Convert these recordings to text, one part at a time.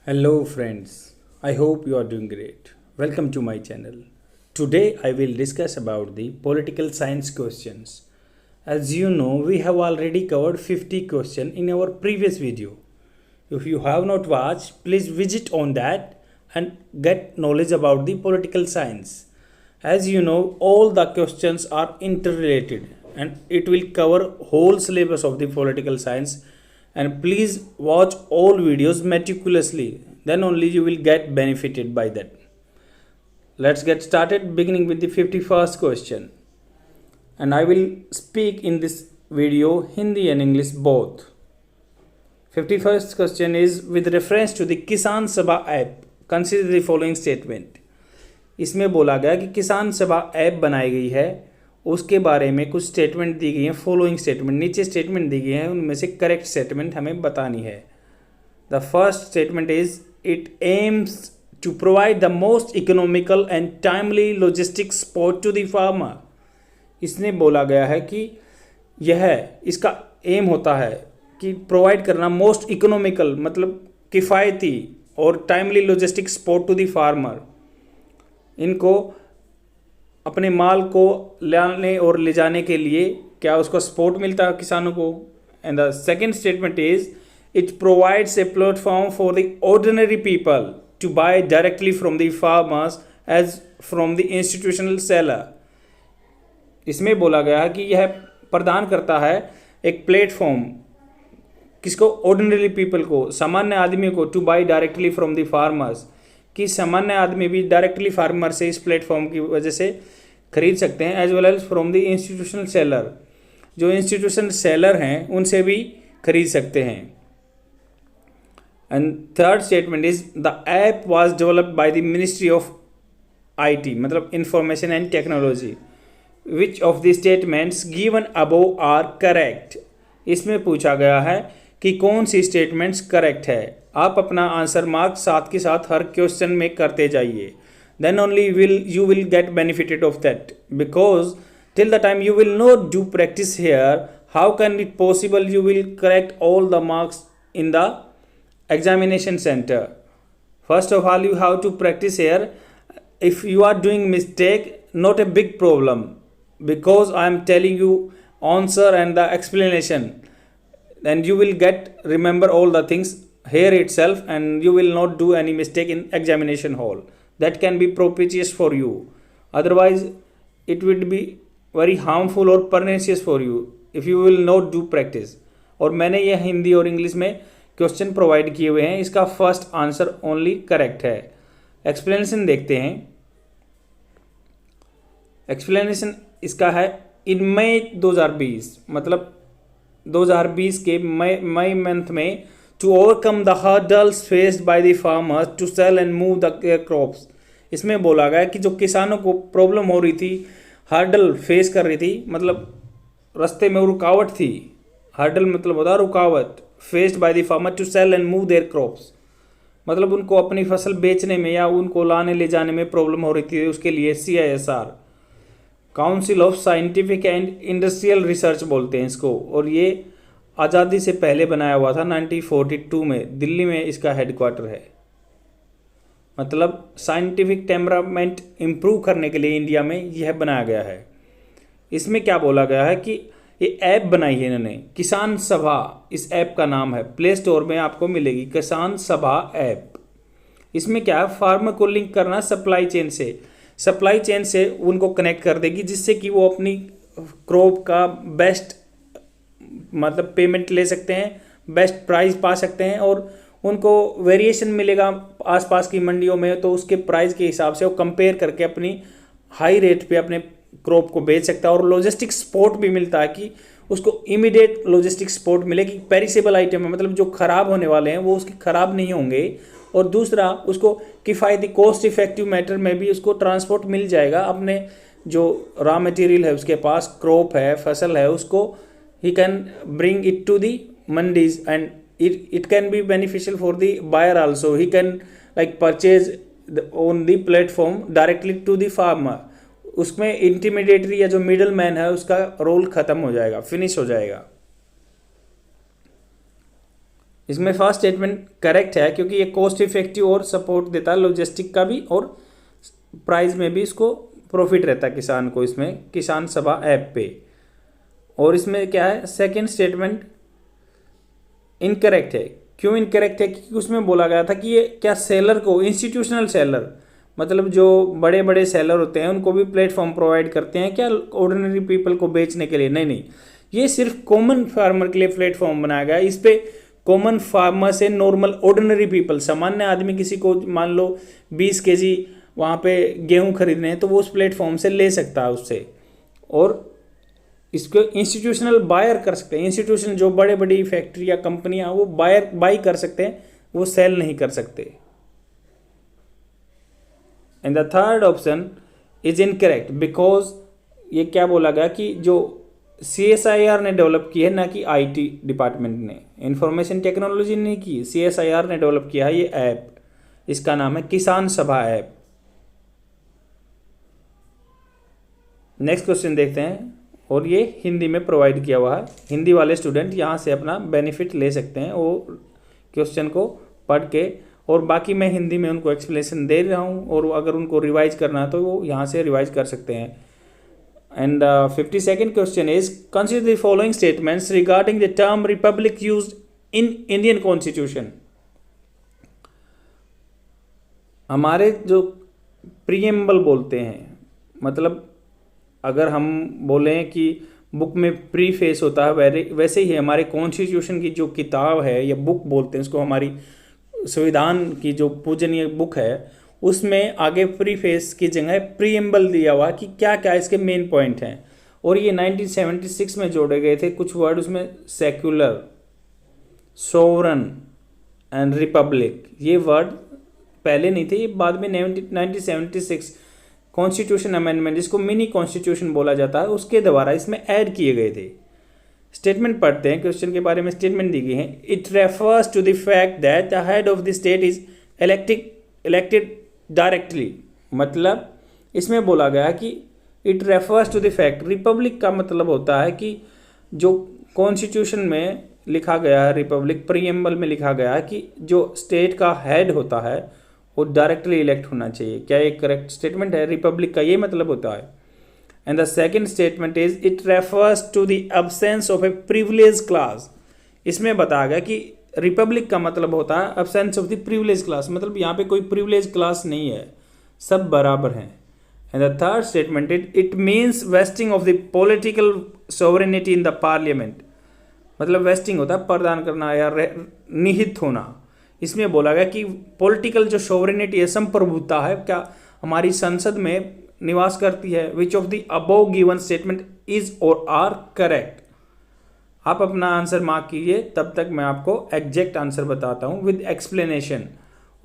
Hello friends, I hope you are doing great. Welcome to my channel. Today I will discuss about the political science questions. As you know, we have already covered 50 questions in our previous video. If you have not watched, please visit on that and get knowledge about the political science. As you know, all the questions are interrelated and it will cover whole syllabus of the political science, and please watch all videos meticulously, then only you will get benefited by that. Let's get started, beginning with the 51st question, and I will speak in this video Hindi and English both. 51st question is with reference to the Kisan Sabha app, consider the following statement. इसमें बोला गया कि किसान सभा app बनाई गई है, उसके बारे में कुछ स्टेटमेंट दी गई हैं. फॉलोइंग स्टेटमेंट, नीचे स्टेटमेंट दी गई हैं, उनमें से करेक्ट स्टेटमेंट हमें बतानी है. The first statement is it aims to provide the most economical and timely logistic support to the farmer. इसने बोला गया है कि इसका एम होता है कि प्रोवाइड करना मोस्ट इकोनॉमिकल मतलब किफ़ायती और timely logistic support to the farmer. इनको अपने माल को लाने और ले जाने के लिए क्या उसको सपोर्ट मिलता है किसानों को. And the second statement is it provides a platform for the ordinary people to buy directly from the farmers as from the institutional seller. इसमें बोला गया है कि यह प्रदान करता है एक प्लेटफॉर्म किसको, ऑर्डिनरी पीपल को, सामान्य आदमी को, to buy directly from the farmers, कि सामान्य आदमी भी डायरेक्टली फार्मर से इस प्लेटफॉर्म की वजह से खरीद सकते हैं. As well as from the institutional seller, जो इंस्टीट्यूशनल सेलर हैं उनसे भी खरीद सकते हैं. And third statement is the app was developed by the ministry of IT मतलब information and technology. Which of the statements given above are correct. इसमें पूछा गया है कि कौन सी स्टेटमेंट्स करेक्ट है. आप अपना आंसर मार्क साथ के साथ हर क्वेश्चन में करते जाइए, then only you will get benefitted of that, because till the time you will not do practice here, how can it possible you will correct all the marks in the examination centre. First of all you have to practice here. If you are doing mistake, not a big problem, because I am telling you answer and the explanation, then you will remember all the things here itself and you will not do any mistake in examination hall. That can be propitious for you, otherwise it would be very harmful or pernicious for you if you will not do practice. और मैंने ये हिंदी और English में question provide किए हुए हैं, इसका first answer only correct है. एक्सप्लेनेशन देखते हैं. एक्सप्लेनेशन इसका है इन मई 2020 मतलब 2020 के मई मंथ में, to overcome the hurdles faced by the farmers to sell and move the crops. इसमें बोला गया कि जो किसानों को प्रॉब्लम हो रही थी, हर्डल फेस कर रही थी मतलब रास्ते में रुकावट थी. हर्डल मतलब होता है रुकावट. Faced by the farmer to sell and move their crops मतलब उनको अपनी फसल बेचने में या उनको लाने ले जाने में प्रॉब्लम हो रही थी. उसके लिए CISR, council of scientific and industrial research बोलते हैं इसको, और ये आज़ादी से पहले बनाया हुआ था 1942 में. दिल्ली में इसका हेडक्वार्टर है. मतलब साइंटिफिक टेम्परामेंट इम्प्रूव करने के लिए इंडिया में यह बनाया गया है. इसमें क्या बोला गया है कि ये ऐप बनाई है इन्होंने, किसान सभा इस ऐप का नाम है. प्ले स्टोर में आपको मिलेगी किसान सभा ऐप. इसमें क्या है, फार्मर को लिंक करना सप्लाई चेन से उनको कनेक्ट कर देगी, जिससे कि वो अपनी क्रॉप का बेस्ट मतलब पेमेंट ले सकते हैं, बेस्ट प्राइस पा सकते हैं, और उनको वेरिएशन मिलेगा आसपास की मंडियों में, तो उसके प्राइस के हिसाब से वो कंपेयर करके अपनी हाई रेट पे अपने क्रॉप को बेच सकता है. और लॉजिस्टिक सपोर्ट भी मिलता है कि उसको इमीडिएट लॉजिस्टिक सपोर्ट मिले कि पेरिसेबल आइटम है मतलब जो ख़राब होने वाले हैं वो उसके ख़राब नहीं होंगे. और दूसरा, उसको किफ़ायती कॉस्ट इफेक्टिव मैटर में भी उसको ट्रांसपोर्ट मिल जाएगा. अपने जो रॉ मटेरियल है उसके पास, क्रॉप है, फसल है, उसको he can bring it to the mandis and it can be beneficial for the buyer also. He can like purchase on the platform directly to the farmer. उसमें इंटरमीडिएटरी या जो मिडल मैन है उसका रोल ख़त्म हो जाएगा, फिनिश हो जाएगा. इसमें फर्स्ट स्टेटमेंट करेक्ट है क्योंकि ये कॉस्ट इफेक्टिव और सपोर्ट देता है लॉजिस्टिक का भी, और प्राइस में भी इसको प्रॉफिट रहता है किसान को इसमें, किसान सभा ऐप पे। और इसमें क्या है, सेकंड स्टेटमेंट इनकरेक्ट है। क्यों इनकरेक्ट है? क्योंकि उसमें बोला गया था कि ये क्या सेलर को, इंस्टीट्यूशनल सेलर मतलब जो बड़े बड़े सेलर होते हैं उनको भी प्लेटफॉर्म प्रोवाइड करते हैं क्या ऑर्डिनरी पीपल को बेचने के लिए? नहीं नहीं, ये सिर्फ कॉमन फार्मर के लिए प्लेटफॉर्म बनाया गया। इस पे कॉमन फार्मर से नॉर्मल ऑर्डिनरी पीपल, सामान्य आदमी, किसी को मान लो 20 केजी वहाँ पे गेहूँ खरीदने हैं तो वो उस प्लेटफॉर्म से ले सकता है उससे। और इसको इंस्टीट्यूशनल बायर कर सकते हैं, इंस्टीट्यूशन जो बड़े बड़ी फैक्ट्री या कंपनियां वो बाई कर सकते हैं, वो सेल नहीं कर सकते। And the third option is incorrect because ये क्या बोला गया कि जो CSIR ने डेवलप की है, ना कि IT डिपार्टमेंट ने, इंफॉर्मेशन टेक्नोलॉजी ने की, CSIR ने डेवलप किया है ये ऐप, इसका नाम है किसान सभा ऐप। नेक्स्ट क्वेश्चन देखते हैं, और ये हिंदी में प्रोवाइड किया हुआ है, हिंदी वाले स्टूडेंट यहाँ से अपना बेनिफिट ले सकते हैं वो क्वेश्चन को पढ़ के, और बाकी मैं हिंदी में उनको एक्सप्लेनेशन दे रहा हूँ, और अगर उनको रिवाइज करना है तो वो यहाँ से रिवाइज कर सकते हैं। And 52nd question is consider the following statements regarding the term Republic used in Indian constitution. हमारे जो प्रीएम्बल बोलते हैं, मतलब अगर हम बोलें कि बुक में प्रीफेस होता है, वैसे ही हमारे कॉन्स्टिट्यूशन की जो किताब है या बुक बोलते हैं उसको, हमारी संविधान की जो पूजनीय बुक है, उसमें आगे प्रीफेस की जगह प्रीएम्बल दिया हुआ कि क्या क्या इसके मेन पॉइंट हैं। और ये 1976 में जोड़े गए थे कुछ वर्ड, उसमें सेक्युलर, सोवरन एंड रिपब्लिक, ये वर्ड पहले नहीं थे, ये बाद में 1976 कॉन्स्टिट्यूशन अमेंडमेंट, जिसको मिनी कॉन्स्टिट्यूशन बोला जाता है, उसके द्वारा इसमें ऐड किए गए थे। स्टेटमेंट पढ़ते हैं, क्वेश्चन के बारे में स्टेटमेंट दी गई है। It refers to the fact that the head of the state is elected directly. मतलब इसमें बोला गया कि it refers to the fact, republic का मतलब होता है कि जो कॉन्स्टिट्यूशन में लिखा गया है, रिपब्लिक प्रीएम्बल में लिखा गया है कि जो स्टेट का हेड होता है वो डायरेक्टली इलेक्ट होना चाहिए। क्या ये करेक्ट स्टेटमेंट है? रिपब्लिक का ये मतलब होता है। And the second statement is it refers to the absence of a privilege class. इसमें बताया गया कि रिपब्लिक का मतलब होता है absence of the privilege class, मतलब यहाँ पे कोई प्रिविलेज क्लास नहीं है, सब बराबर हैं। And the third statement it means wasting of the political sovereignty in the parliament, मतलब वेस्टिंग होता है प्रदान करना या निहित होना। इसमें बोला गया कि पॉलिटिकल जो सोवरेनिटी है, संप्रभुता है, क्या हमारी संसद में निवास करती है। विच of the above given statement is और आर करेक्ट। आप अपना आंसर मार्क कीजिए, तब तक मैं आपको एग्जैक्ट आंसर बताता हूँ विद एक्सप्लेनेशन।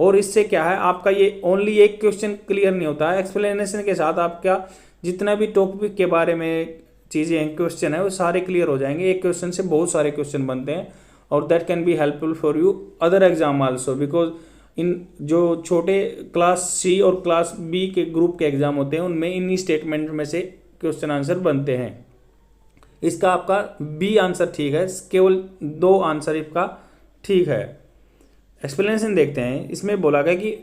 और इससे क्या है, आपका ये ओनली एक क्वेश्चन क्लियर नहीं होता है, एक्सप्लेनेशन के साथ आपका जितना भी टॉपिक के बारे में चीज़ें हैं, क्वेश्चन है, वो सारे क्लियर हो जाएंगे। एक क्वेश्चन से बहुत सारे क्वेश्चन बनते हैं, और that can be helpful for you other exam also, because in जो छोटे क्लास C और क्लास B के ग्रुप के एग्जाम होते हैं, उनमें इन्हीं स्टेटमेंट में से क्वेश्चन आंसर बनते हैं। इसका आपका B आंसर ठीक है, केवल 2 आंसर इसका ठीक है। एक्सप्लेनेशन देखते हैं। इसमें बोला गया कि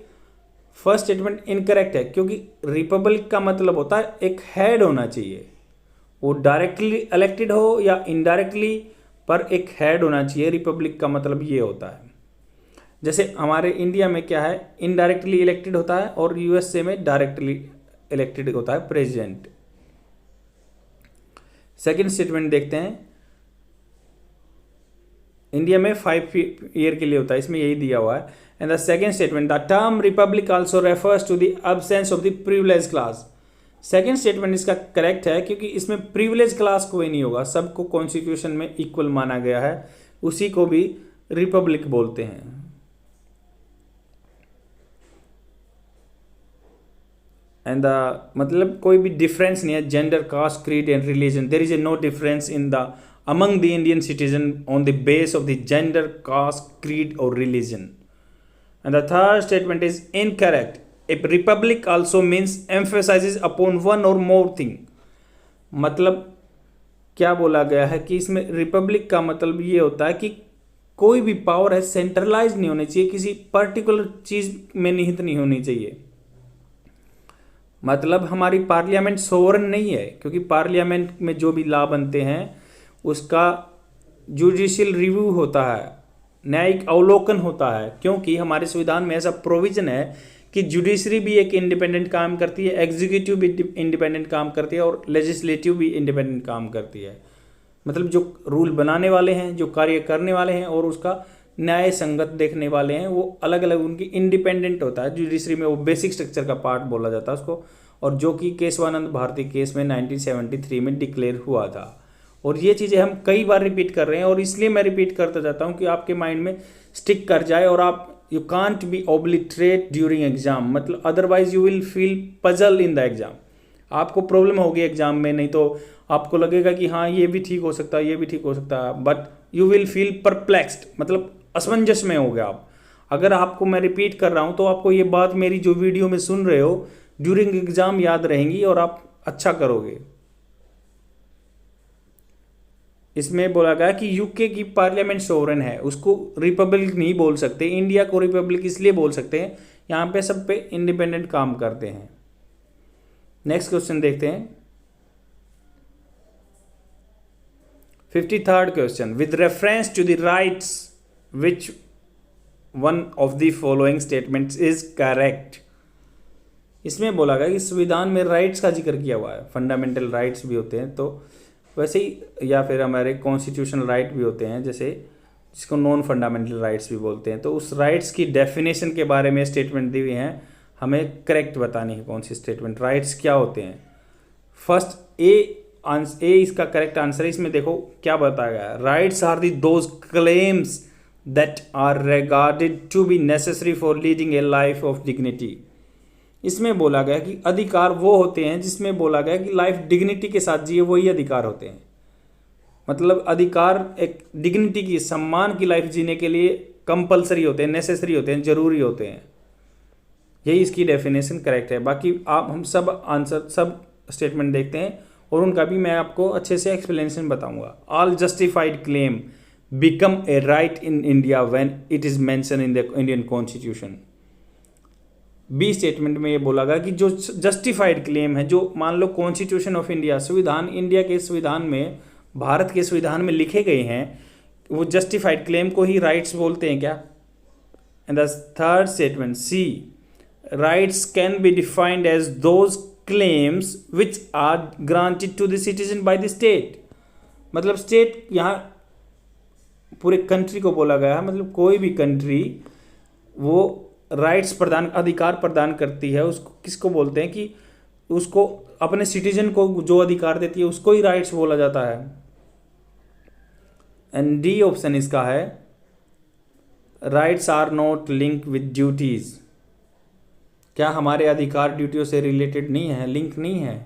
फर्स्ट स्टेटमेंट इनकरेक्ट है क्योंकि रिपब्लिक का मतलब होता है एक हेड होना चाहिए, वो डायरेक्टली इलेक्टेड हो या इनडायरेक्टली, पर एक हेड होना चाहिए। रिपब्लिक का मतलब ये होता है। जैसे हमारे इंडिया में क्या है, इनडायरेक्टली इलेक्टेड होता है, और USA में डायरेक्टली इलेक्टेड होता है प्रेसिडेंट। सेकंड स्टेटमेंट देखते हैं। इंडिया में 5 ईयर के लिए होता है, इसमें यही दिया हुआ है। And the second statement the term republic also refers to the absence of the privilege class. Second statement इसका करेक्ट है क्योंकि इसमें प्रिविलेज क्लास कोई नहीं होगा, सबको कॉन्स्टिट्यूशन में इक्वल माना गया है, उसी को भी रिपब्लिक बोलते हैं। एंड मतलब कोई भी डिफरेंस नहीं है, gender, caste, creed and religion, there is a no difference in the among the Indian citizen on the base of the gender, caste, creed or religion. And the third statement is incorrect. A republic also means emphasizes upon one or more thing. मतलब क्या बोला गया है कि इसमें Republic का मतलब ये होता है कि कोई भी पावर है सेंट्रलाइज नहीं होनी चाहिए, किसी पर्टिकुलर चीज में निहित नहीं होनी चाहिए। मतलब हमारी पार्लियामेंट सोवरन नहीं है, क्योंकि पार्लियामेंट में जो भी लॉ बनते हैं उसका जुडिशियल रिव्यू होता है, न्यायिक अवलोकन होता है, क्योंकि हमारे संविधान में ऐसा प्रोविजन है कि जुडिशरी भी एक इंडिपेंडेंट काम करती है, एग्जीक्यूटिव भी इंडिपेंडेंट काम करती है और लेजिस्लेटिव भी इंडिपेंडेंट काम करती है। मतलब जो रूल बनाने वाले हैं, जो कार्य करने वाले हैं और उसका न्याय संगत देखने वाले हैं, वो अलग अलग उनकी इंडिपेंडेंट होता है। जुडिशरी में वो बेसिक स्ट्रक्चर का पार्ट बोला जाता है उसको, और जो कि केशवानंद भारती केस में 1973 में डिक्लेयर हुआ था। और ये चीज़ें हम कई बार रिपीट कर रहे हैं, और इसलिए मैं रिपीट करता जाता हूँ कि आपके माइंड में स्टिक कर जाए, और आप you can't be obliterate during exam, मतलब otherwise you will feel puzzle in the exam. आपको प्रॉब्लम होगी एग्जाम में, नहीं तो आपको लगेगा कि हाँ ये भी ठीक हो सकता है, ये भी ठीक हो सकता है, but you will feel perplexed, मतलब असमंजस में हो गया आप। अगर आपको मैं रिपीट कर रहा हूँ तो आपको ये बात मेरी जो वीडियो में सुन रहे हो ड्यूरिंग एग्जाम याद रहेंगी और आप अच्छा करोगे। इसमें बोला गया कि यूके की पार्लियामेंट सोवरेन है, उसको रिपब्लिक नहीं बोल सकते। इंडिया को रिपब्लिक इसलिए बोल सकते हैं, यहाँ पे सब पे इंडिपेंडेंट काम करते हैं। नेक्स्ट क्वेश्चन देखते हैं, 53rd question, with reference to the rights which one of the following statements is correct. इसमें बोला गया कि संविधान में राइट्स का जिक्र किया हुआ है, फंडामेंटल राइट्स भी होते हैं, तो वैसे ही, या फिर हमारे कॉन्स्टिट्यूशनल राइट भी होते हैं, जैसे जिसको नॉन फंडामेंटल राइट्स भी बोलते हैं। तो उस राइट्स की डेफिनेशन के बारे में स्टेटमेंट दी हुई हैं, हमें करेक्ट बतानी है कौन सी स्टेटमेंट, राइट्स क्या होते हैं। फर्स्ट ए इसका करेक्ट आंसर है। इसमें देखो क्या बताया गया है, rights are the those claims that are regarded to be necessary for leading a life of dignity. इसमें बोला गया कि अधिकार वो होते हैं जिसमें बोला गया कि लाइफ डिग्निटी के साथ जिए, वही अधिकार होते हैं। मतलब अधिकार एक डिग्निटी की, सम्मान की लाइफ जीने के लिए कंपलसरी होते हैं, नेसेसरी होते हैं, जरूरी होते हैं। यही इसकी डेफिनेशन करेक्ट है। बाकी आप हम सब आंसर, सब स्टेटमेंट देखते हैं और उनका भी मैं आपको अच्छे से एक्सप्लेनेशन बताऊंगा। All justified claim become a right in India when it is mention in the Indian constitution. B statement में ये बोला गया कि जो जस्टिफाइड क्लेम है, जो मान लो कॉन्स्टिट्यूशन ऑफ इंडिया, संविधान, इंडिया के संविधान में, भारत के संविधान में लिखे गए हैं, वो जस्टिफाइड क्लेम को ही राइट्स बोलते हैं क्या। And the third statement C, rights can be defined as those claims which are granted to the citizen by the state. मतलब स्टेट यहाँ पूरे कंट्री को बोला गया है, मतलब कोई भी कंट्री वो राइट्स प्रदान, अधिकार प्रदान करती है, उसको किसको बोलते हैं कि उसको अपने सिटीजन को जो अधिकार देती है उसको ही राइट्स बोला जाता है। एंड डी ऑप्शन इसका है, rights are not link with duties. क्या हमारे अधिकार ड्यूटियों से रिलेटेड नहीं है, लिंक नहीं है।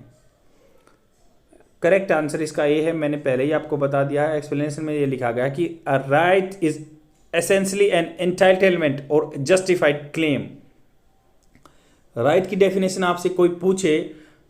करेक्ट आंसर इसका ये है, मैंने पहले ही आपको बता दिया है, एक्सप्लेनेशन में ये लिखा गया कि a right is essentially an entitlement or justified claim। Right की डेफिनेशन आपसे कोई पूछे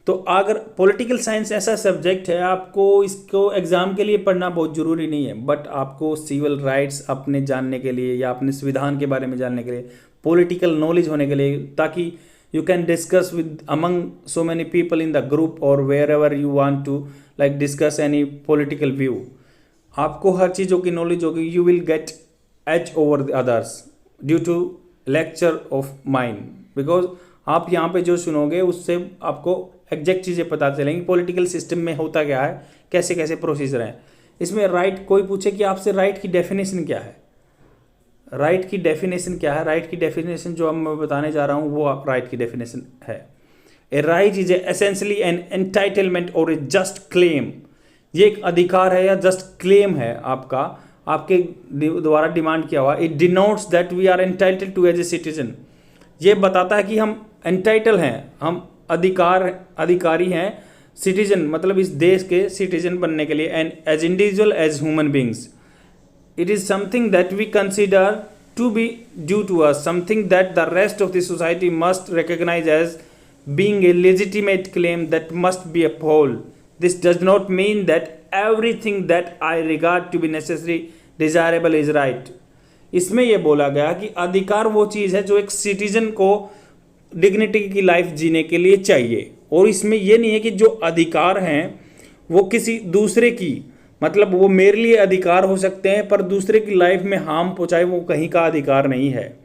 तो, अगर पॉलिटिकल साइंस ऐसा सब्जेक्ट है, आपको इसको एग्जाम के लिए पढ़ना बहुत जरूरी नहीं है, बट आपको सिविल राइट्स अपने जानने के लिए या अपने संविधान के बारे में जानने के लिए, पॉलिटिकल नॉलेज होने के लिए, ताकि you can discuss with among so many people in the group और wherever you want to like discuss any political view, आपको हर चीज़ों की नॉलेज होगी। You will get edge over the others due to lecture of mine, because आप यहाँ पे जो सुनोगे उससे आपको एग्जैक्ट चीज़ें पता चलेंगी, पॉलिटिकल सिस्टम में होता क्या है, कैसे कैसे प्रोसीजर हैं। इसमें राइट, कोई पूछे कि आपसे राइट की डेफिनेशन क्या है, राइट की डेफिनेशन क्या है, राइट की डेफिनेशन जो अब मैं बताने जा रहा हूँ वो राइट की डेफिनेशन है। A right is essentially an entitlement और ए जस्ट क्लेम। ये एक अधिकार है या जस्ट क्लेम है आपका, आपके द्वारा डिमांड किया हुआ। It denotes that we are entitled to as a citizen. ये बताता है कि हम एंटाइटल हैं, हम अधिकारी हैं, सिटीजन मतलब इस देश के सिटीजन बनने के लिए, and as individual as human beings. It is something that we consider to be due to us, something that the rest of the society must recognise as being a legitimate claim that must be upheld. This does not mean that everything that I regard to be necessary, desirable is right. इसमें यह बोला गया कि अधिकार वो चीज़ है जो एक सिटीजन को डिग्निटी की लाइफ जीने के लिए चाहिए, और इसमें यह नहीं है कि जो अधिकार हैं वो किसी दूसरे की, मतलब वो मेरे लिए अधिकार हो सकते हैं पर दूसरे की लाइफ में हार्म पहुंचाए, वो कहीं का अधिकार नहीं है।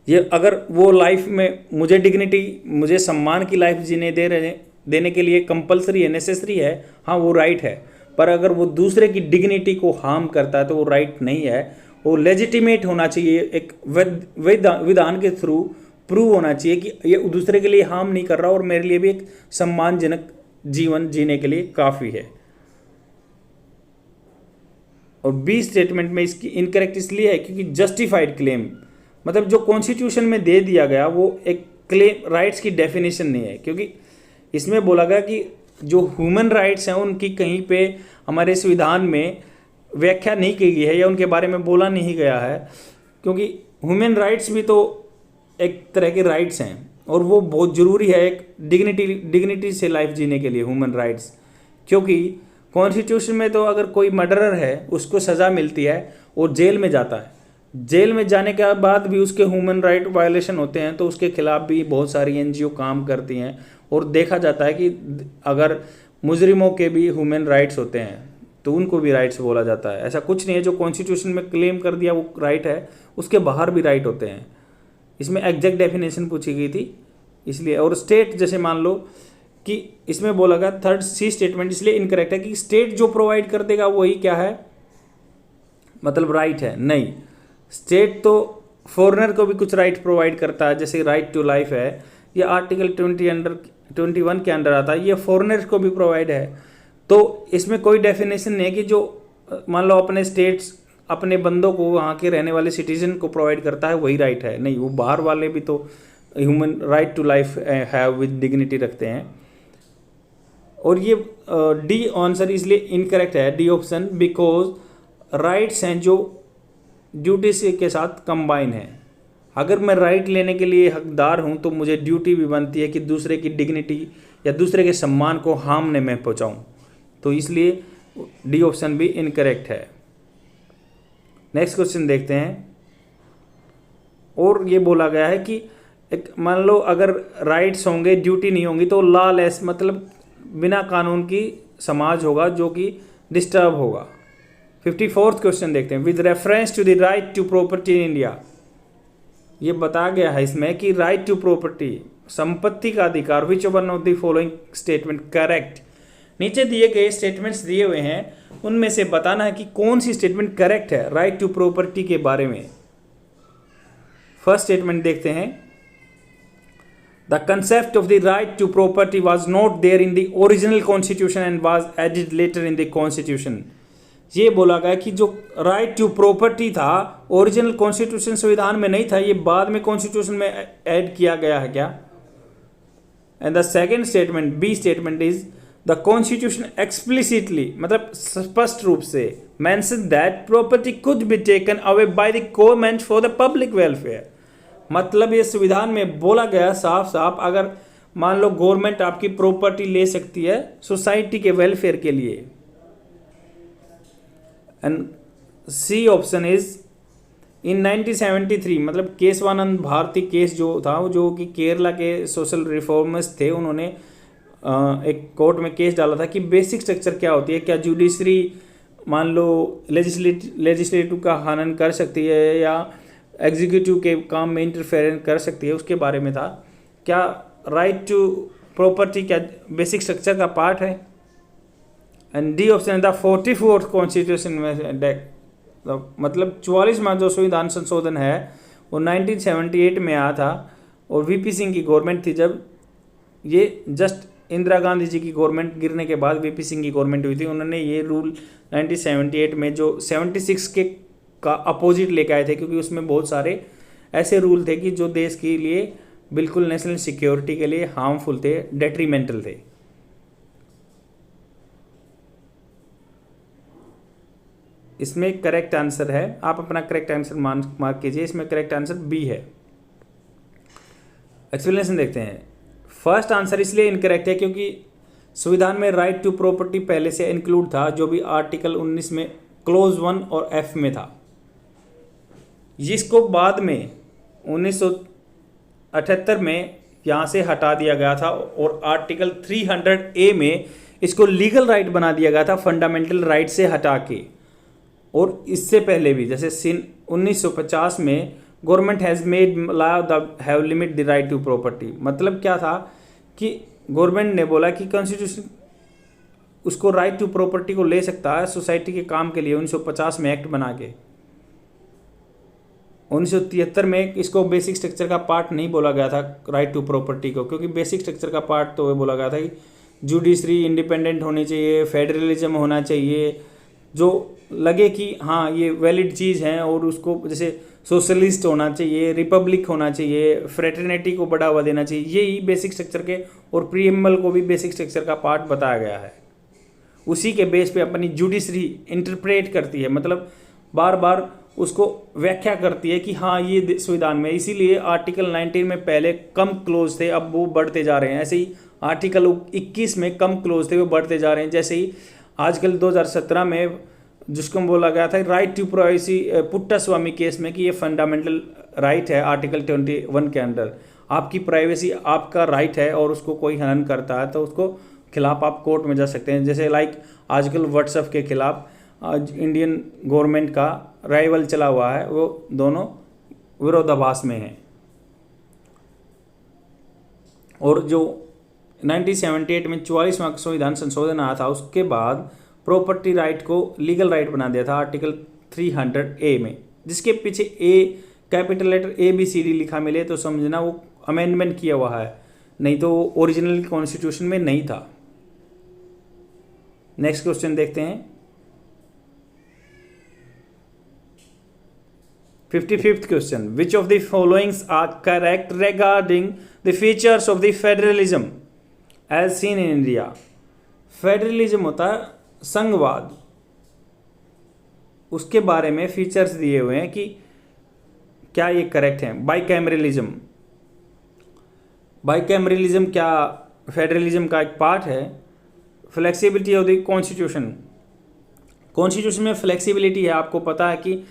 ये अगर वो लाइफ में मुझे डिग्निटी, मुझे सम्मान की लाइफ जीने देने के लिए कंपलसरी है, नेसेसरी है, हाँ वो राइट है, पर अगर वो दूसरे की डिग्निटी को हार्म करता है तो वो राइट नहीं है। वो लेजिटिमेट होना चाहिए, एक विधान के थ्रू प्रूव होना चाहिए कि ये दूसरे के लिए हार्म नहीं कर रहा और मेरे लिए भी एक सम्मानजनक जीवन जीने के लिए काफ़ी है। और बी स्टेटमेंट में इसकी इनकरेक्ट इसलिए है क्योंकि जस्टिफाइड क्लेम, मतलब जो कॉन्स्टिट्यूशन में दे दिया गया वो एक क्लेम, राइट्स की डेफिनेशन नहीं है, क्योंकि इसमें बोला गया कि जो ह्यूमन राइट्स हैं उनकी कहीं पे हमारे संविधान में व्याख्या नहीं की गई है या उनके बारे में बोला नहीं गया है, क्योंकि ह्यूमन राइट्स भी तो एक तरह के राइट्स हैं और वो बहुत ज़रूरी है एक डिग्निटी से लाइफ जीने के लिए ह्यूमन राइट्स। क्योंकि कॉन्स्टिट्यूशन में तो अगर कोई मर्डरर है उसको सज़ा मिलती है और जेल में जाता है, जेल में जाने के बाद भी उसके ह्यूमन राइट वायलेशन होते हैं तो उसके खिलाफ भी बहुत सारी एनजीओ काम करती हैं, और देखा जाता है कि अगर मुजरिमों के भी ह्यूमन राइट्स होते हैं तो उनको भी राइट्स बोला जाता है। ऐसा कुछ नहीं है जो कॉन्स्टिट्यूशन में क्लेम कर दिया वो राइट है, उसके बाहर भी राइट होते हैं। इसमें एग्जैक्ट डेफिनेशन पूछी गई थी इसलिए। और स्टेट, जैसे मान लो कि इसमें बोला गया थर्ड सी स्टेटमेंट इसलिए इनकरेक्ट है कि स्टेट जो प्रोवाइड कर देगा वही क्या है, मतलब राइट है, नहीं। स्टेट तो फॉरेनर को भी कुछ राइट प्रोवाइड करता है, जैसे राइट टू लाइफ है, ये आर्टिकल 21 के अंडर आता है, ये फॉरेनर को भी प्रोवाइड है। तो इसमें कोई डेफिनेशन नहीं है कि जो मान लो अपने स्टेट्स अपने बंदों को, वहाँ के रहने वाले सिटीजन को प्रोवाइड करता है वही राइट है, नहीं, वो बाहर वाले भी तो human right to life have with dignity रखते हैं। और ये डी आंसर इसलिए इनकरेक्ट है, डी ऑप्शन, बिकॉज राइट्स हैं जो ड्यूटी से के साथ कंबाइन है। अगर मैं राइट लेने के लिए हकदार हूँ तो मुझे ड्यूटी भी बनती है कि दूसरे की डिग्निटी या दूसरे के सम्मान को हार्म न मैं पहुँचाऊँ, तो इसलिए डी ऑप्शन भी इनकरेक्ट है। नेक्स्ट क्वेश्चन देखते हैं। और ये बोला गया है कि एक मान लो अगर राइट्स होंगे ड्यूटी नहीं होंगी तो लॉलेस, मतलब बिना कानून की समाज होगा जो कि डिस्टर्ब होगा। 54th क्वेश्चन देखते हैं। With reference to the right to property in India, ये बताया गया है इसमें कि राइट टू प्रॉपर्टी, संपत्ति का अधिकार, विच one of the following statement correct. नीचे दिए गए स्टेटमेंट्स दिए हुए हैं, उनमें से बताना है कि कौन सी स्टेटमेंट करेक्ट है राइट टू प्रॉपर्टी के बारे में। फर्स्ट स्टेटमेंट देखते हैं। The concept of the right to property was not there in the original constitution and was added later in the constitution. ये बोला गया कि जो राइट टू प्रॉपर्टी था ओरिजिनल कॉन्स्टिट्यूशन संविधान में नहीं था, ये बाद में कॉन्स्टिट्यूशन में ऐड किया गया है क्या। And the second statement, B statement is the constitution explicitly, मतलब स्पष्ट रूप से mention that property could be taken away by the government for the public welfare. मतलब ये संविधान में बोला गया साफ साफ, अगर मान लो गवर्नमेंट आपकी प्रॉपर्टी ले सकती है सोसाइटी के वेलफेयर के लिए। And C option is in 1973, मतलब केशवानंद भारती केस जो था, जो कि केरला के सोशल रिफॉर्मर्स थे, उन्होंने एक कोर्ट में केस डाला था कि बेसिक स्ट्रक्चर क्या होती है, क्या जुडिशरी मान लो लेजिस्लेटिव का हनन कर सकती है या एग्जीक्यूटिव के काम में इंटरफेरेंस कर सकती है, उसके बारे में था। क्या राइट टू प्रॉपर्टी क्या बेसिक स्ट्रक्चर का पार्ट है। And D option the 44th constitution में, मतलब 44वां जो संविधान संशोधन है वो 1978 में आया था, और वीपी सिंह की गवर्नमेंट थी जब। ये जस्ट इंदिरा गांधी जी की गवर्नमेंट गिरने के बाद वीपी सिंह की गवर्नमेंट हुई थी, उन्होंने ये रूल 1978 में जो 76 के का अपोजिट लेके आए थे, क्योंकि उसमें बहुत सारे ऐसे रूल थे कि जो देश के लिए बिल्कुल नेशनल सिक्योरिटी के लिए हार्मफुल थे, डेट्रीमेंटल थे। इसमें करेक्ट आंसर है, आप अपना करेक्ट आंसर मार्क कीजिए, इसमें करेक्ट आंसर बी है। एक्सप्लेनेशन देखते हैं। फर्स्ट आंसर इसलिए इनकरेक्ट है क्योंकि संविधान में राइट टू प्रॉपर्टी पहले से इंक्लूड था, जो भी आर्टिकल 19 में क्लोज 1 और एफ में था। जिसको बाद में 1978 में यहाँ से हटा दिया गया था और आर्टिकल 300A में इसको लीगल राइट बना दिया गया था फंडामेंटल राइट से हटा के। और इससे पहले भी जैसे 1950 में government has made law the have limit the right to property. मतलब क्या था कि गवर्नमेंट ने बोला कि कॉन्स्टिट्यूशन उसको राइट टू प्रॉपर्टी को ले सकता है सोसाइटी के काम के लिए 1950 में एक्ट बना के। 1973 में इसको बेसिक स्ट्रक्चर का पार्ट नहीं बोला गया था राइट टू प्रॉपर्टी को, क्योंकि बेसिक स्ट्रक्चर का पार्ट तो बोला गया था कि जुडिशरी इंडिपेंडेंट होनी चाहिए, फेडरलिज्म होना चाहिए, जो लगे कि हाँ ये वैलिड चीज़ है, और उसको जैसे सोशलिस्ट होना चाहिए, रिपब्लिक होना चाहिए, फ्रेटर्निटी को बढ़ावा देना चाहिए। यही बेसिक स्ट्रक्चर के और प्रीएम्बल को भी बेसिक स्ट्रक्चर का पार्ट बताया गया है। उसी के बेस पे अपनी जुडिशरी इंटरप्रेट करती है, मतलब बार बार उसको व्याख्या करती है कि हाँ ये संविधान में। इसीलिए आर्टिकल 19 में पहले कम क्लोज थे, अब वो बढ़ते जा रहे हैं। ऐसे ही आर्टिकल 21 में कम क्लोज थे, वो बढ़ते जा रहे हैं। जैसे ही आजकल 2017 में जिसको बोला गया था right to privacy Puttaswamy case में कि ये फंडामेंटल राइट है आर्टिकल 21 के अंडर, आपकी प्राइवेसी आपका राइट है, और उसको कोई हनन करता है तो उसको खिलाफ आप कोर्ट में जा सकते हैं। जैसे लाइक आजकल व्हाट्सएप के खिलाफ आज इंडियन गवर्नमेंट का राइवल चला हुआ है, वो दोनों विरोधाभास में हैं। और जो 1978 में 44वां संविधान संशोधन आया था, उसके बाद प्रॉपर्टी राइट को लीगल राइट बना दिया था आर्टिकल 300A में, जिसके पीछे ए कैपिटल लेटर ABCD लिखा मिले तो समझना वो अमेंडमेंट किया हुआ है, नहीं तो ओरिजिनल कॉन्स्टिट्यूशन में नहीं था। नेक्स्ट क्वेश्चन देखते हैं। 55th question, which of the followings are correct regarding the features of the federalism as seen in India. Federalism होता है संघवाद, उसके बारे में फीचर्स दिए हुए हैं कि क्या ये करेक्ट है। बाइकैमरलिज्म, बाइकैमरलिज्म क्या फेडरलिज्म का एक पार्ट है। Flexibility of the constitution, constitution में फ्लेक्सिबिलिटी है, आपको पता है कि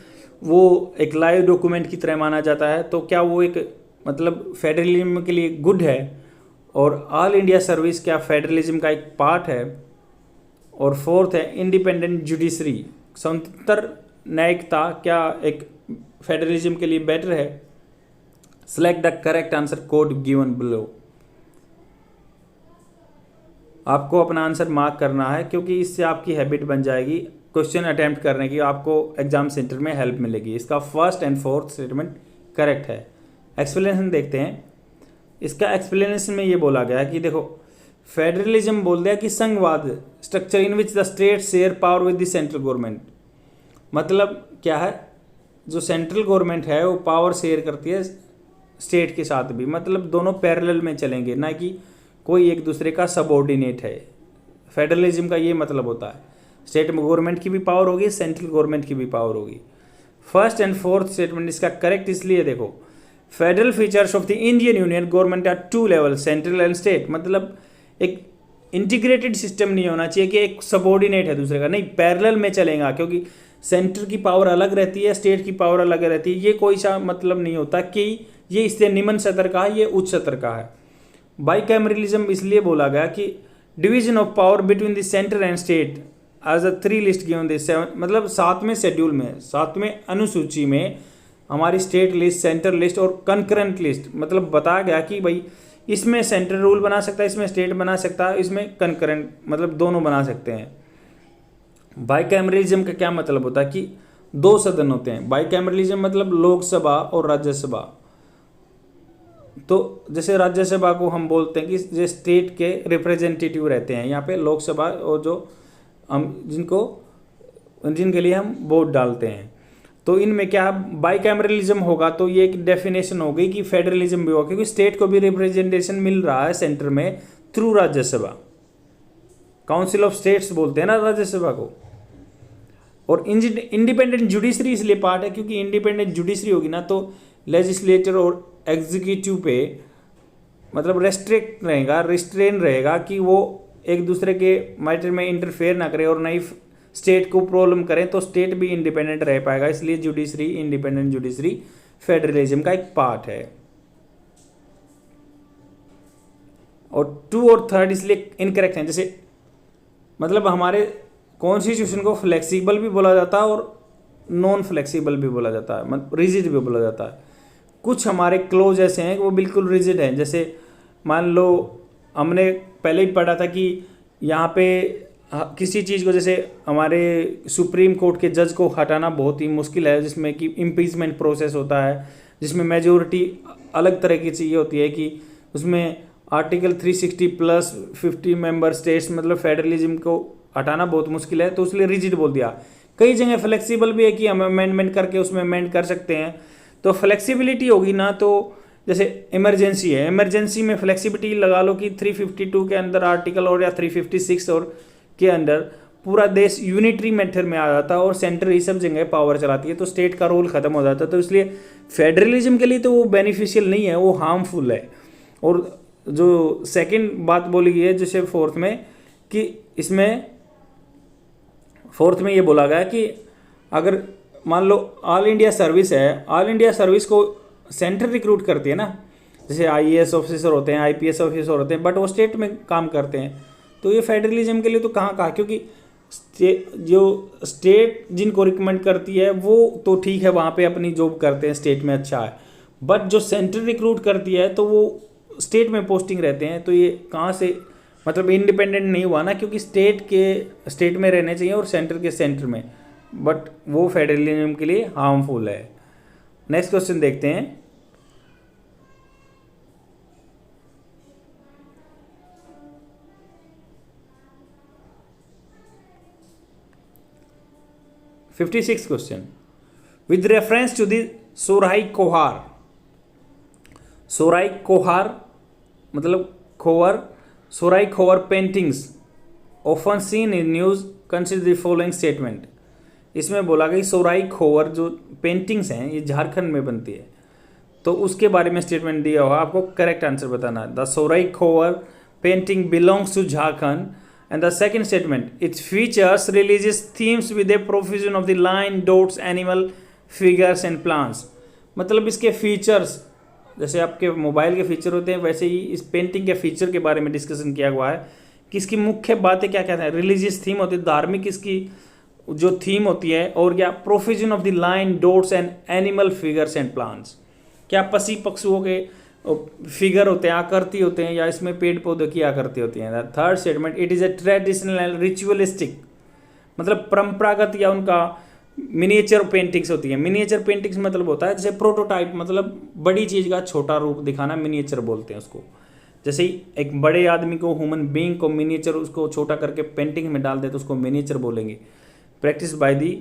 वो एक लाइव डॉक्यूमेंट की तरह माना जाता है, तो क्या वो एक मतलब फेडरलिज्म के लिए गुड है। और ऑल इंडिया सर्विस क्या फेडरलिज्म का एक पार्ट है। और फोर्थ है इंडिपेंडेंट जुडिशरी, स्वतंत्र न्यायिकता क्या एक फेडरलिज्म के लिए बेटर है। Select the correct answer code given below. आपको अपना आंसर मार्क करना है, क्योंकि इससे आपकी हैबिट बन जाएगी क्वेश्चन अटेम्प्ट करने की, आपको एग्जाम सेंटर में हेल्प मिलेगी। इसका first and fourth statement correct है। एक्सप्लेनेशन देखते हैं। इसका एक्सप्लेनेशन में ये बोला गया कि देखो फेडरलिज्म बोल दिया कि संघवाद structure in which the state share power with the central government. मतलब क्या है, जो सेंट्रल गवर्नमेंट है वो पावर शेयर करती है स्टेट के साथ भी, मतलब दोनों पैरेलल में चलेंगे, ना कि कोई एक दूसरे का सबऑर्डिनेट है। फेडरलिज्म का ये मतलब होता है स्टेट में गवर्नमेंट की भी पावर होगी, सेंट्रल गवर्नमेंट की भी पावर होगी। फर्स्ट एंड फोर्थ स्टेटमेंट इसका करेक्ट इसलिए देखो, federal features of the Indian union government are two level, central and state. मतलब एक इंटीग्रेटेड सिस्टम नहीं होना चाहिए कि एक सबऑर्डिनेट है दूसरे का, नहीं, पैरेलल में चलेगा, क्योंकि सेंटर की पावर अलग रहती है, स्टेट की पावर अलग रहती है। ये कोई सा मतलब नहीं होता कि ये इससे निम्न सतर का है, ये उच्च सतर का है। बाइकैमरलिज्म इसलिए बोला गया कि division of power between the centre and state as a 3 list given the 7, मतलब 7वें शेड्यूल में, 7वें अनुसूची में हमारी स्टेट लिस्ट, सेंटर लिस्ट और कंकरेंट लिस्ट, मतलब बताया गया कि भाई इसमें सेंटर रूल बना सकता है, इसमें स्टेट बना सकता है, इसमें कंकरेंट मतलब दोनों बना सकते हैं। बाइकैमरलिज्म का क्या मतलब होता है कि 2 सदन होते हैं। बाइकैमरलिज्म मतलब लोकसभा और राज्यसभा। तो जैसे राज्यसभा को हम बोलते हैं कि जो स्टेट के रिप्रेजेंटेटिव रहते हैं, यहाँ पे लोकसभा और जो हम जिनके लिए हम वोट डालते हैं, तो इनमें क्या बाइकैमरलिज्म होगा, तो ये एक डेफिनेशन हो गई कि फेडरलिज्म भी होगा, क्योंकि स्टेट को भी रिप्रेजेंटेशन मिल रहा है सेंटर में through Rajya Sabha. Council of states बोलते हैं ना राज्यसभा को। और इंडिपेंडेंट जुडिशरी इसलिए पार्ट है क्योंकि इंडिपेंडेंट जुडिशरी होगी ना, तो लेजिस्लेटर और एग्जीक्यूटिव पे मतलब रिस्ट्रेन रहेगा कि वो एक दूसरे के मैटर में इंटरफेयर ना करे और नई स्टेट को प्रॉब्लम करें तो स्टेट भी इंडिपेंडेंट रह पाएगा, इसलिए जुडिशरी, इंडिपेंडेंट जुडिशरी फेडरलिज्म का एक पार्ट है। और 2 और 3 इसलिए इनकरेक्ट हैं, जैसे मतलब हमारे कॉन्स्टिट्यूशन को फ्लेक्सिबल भी बोला जाता है और नॉन फ्लेक्सिबल भी बोला जाता है, मतलब रिजिड भी बोला जाता है। कुछ हमारे क्लोज ऐसे हैं कि वो बिल्कुल रिजिड हैं, जैसे मान लो हमने पहले ही पढ़ा था कि यहाँ पे किसी चीज़ को, जैसे हमारे सुप्रीम कोर्ट के जज को हटाना बहुत ही मुश्किल है, जिसमें कि इम्पीचमेंट प्रोसेस होता है, जिसमें मेजोरिटी अलग तरह की चाहिए होती है, कि उसमें आर्टिकल 360 प्लस 50 मेंबर स्टेट्स, मतलब फेडरलिज्म को हटाना बहुत मुश्किल है, तो इसलिए रिजिड बोल दिया। कई जगह फ्लेक्सिबल भी है कि हम अमेंडमेंट करके उसमें अमेंड कर सकते हैं, तो फ्लेक्सिबिलिटी होगी ना। तो जैसे इमरजेंसी है, इमरजेंसी में फ्लेक्सिबिलिटी लगा लो कि 352 के अंदर आर्टिकल और या 356 और के अंदर पूरा देश यूनिटरी मेथड में आ जाता है और सेंटर ये सब जगह पावर चलाती है, तो स्टेट का रोल खत्म हो जाता है। तो इसलिए फेडरलिज्म के लिए तो वो बेनिफिशियल नहीं है, वो हार्मफुल है। और जो सेकंड बात बोली गई है जैसे फोर्थ में, कि इसमें फोर्थ में ये बोला गया कि अगर मान लो ऑल इंडिया सर्विस है, ऑल इंडिया सर्विस को सेंटर रिक्रूट करती है ना, जैसे आईएएस ऑफिसर होते हैं, आईपीएस ऑफिसर होते हैं, बट वो स्टेट में काम करते हैं, तो ये फेडरलिज्म के लिए तो कहाँ, क्योंकि जो स्टेट जिनको रिकमेंड करती है वो तो ठीक है, वहाँ पे अपनी जॉब करते हैं, स्टेट में अच्छा है, बट जो सेंटर रिक्रूट करती है तो वो स्टेट में पोस्टिंग रहते हैं, तो ये कहाँ से, मतलब इंडिपेंडेंट नहीं हुआ ना, क्योंकि स्टेट में रहने चाहिए और सेंटर के सेंटर में, बट वो फेडरलिज्म के लिए हार्मफुल है। नेक्स्ट क्वेश्चन देखते हैं। (56) question, with reference to the Sohrai Kohar. Sohrai Kohar मतलब Khovar, Sohrai Khovar paintings often seen in news, consider the following statement. इसमें बोला गया सोराई खोवर जो पेंटिंग्स हैं ये झारखंड में बनती है, तो उसके बारे में स्टेटमेंट दिया हुआ, आपको करेक्ट आंसर बताना है। The Sohrai Khovar painting belongs to Jharkhand. And the second statement, it's features religious themes with a profusion of the line, dots, animal figures and plants. मतलब इसके फीचर्स जैसे आपके मोबाइल के फीचर होते हैं, वैसे ही इस पेंटिंग के फीचर के बारे में डिस्कशन किया हुआ है कि इसकी मुख्य बातें क्या क्या है। रिलीजियस थीम होती है, धार्मिक इसकी जो थीम होती है, और क्या profusion of the line, dots and animal figures and plants, क्या पक्षी पक्षुओं के फिगर होते हैं, आकृति होते हैं, या इसमें पेड़ पौधों की आकृति होती है। Third statement, it is a traditional and ritualistic, मतलब परंपरागत या उनका मिनिएचर पेंटिंग्स होती है। मिनिएचर पेंटिंग्स मतलब होता है जैसे प्रोटोटाइप, मतलब बड़ी चीज़ का छोटा रूप दिखाना, मिनिएचर बोलते हैं उसको। जैसे ही एक बड़े आदमी को, ह्यूमन बीइंग को मिनिएचर उसको छोटा करके पेंटिंग में डाल दे तो उसको मिनिएचर बोलेंगे। Practice by the